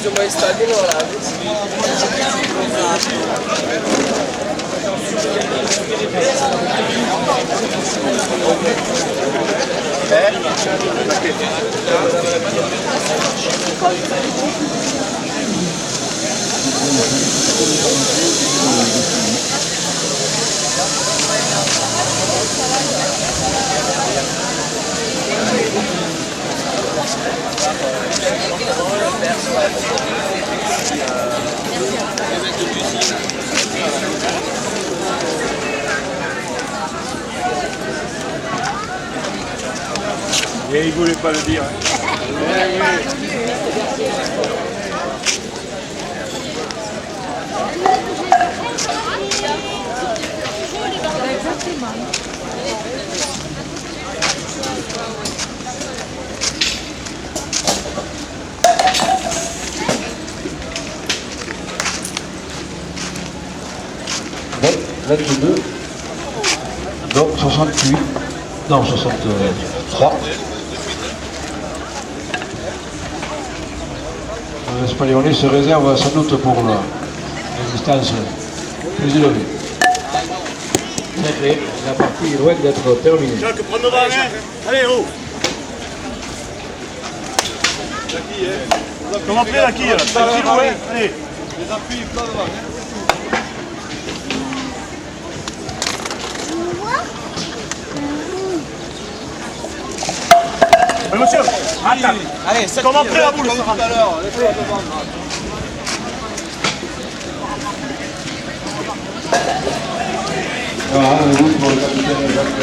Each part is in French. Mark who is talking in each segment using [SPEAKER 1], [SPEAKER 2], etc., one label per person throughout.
[SPEAKER 1] Cuma installé dans la
[SPEAKER 2] Et il voulait pas le dire.
[SPEAKER 3] Ouais, 22, donc 68, non 63. L'Espagnolais se réserve sans doute pour la distance plus élevée. La partie est loin d'être terminée.
[SPEAKER 2] Jacques, prends devant, hein. Allez, oh. Comment après la quille là? Allez. Les appuis, pas devant, hein. Allez, monsieur, attends.
[SPEAKER 1] Allez, ça
[SPEAKER 2] comment après la boule
[SPEAKER 1] tout à l'heure, laissez-la devant.
[SPEAKER 3] Voilà, un but pour le capitaine Jacques.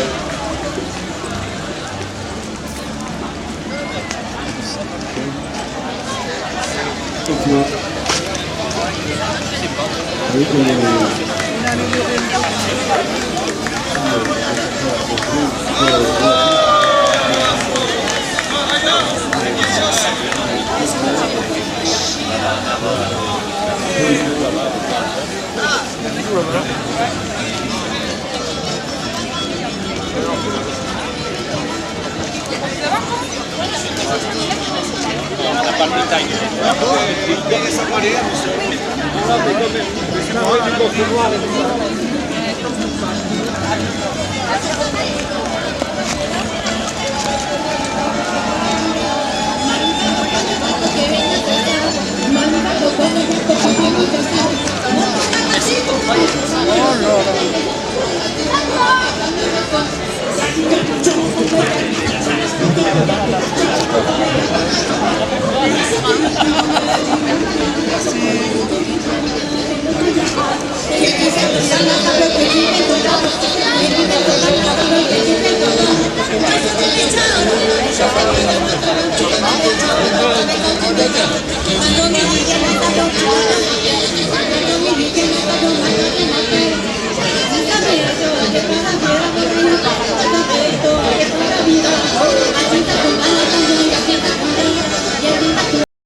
[SPEAKER 4] Merci.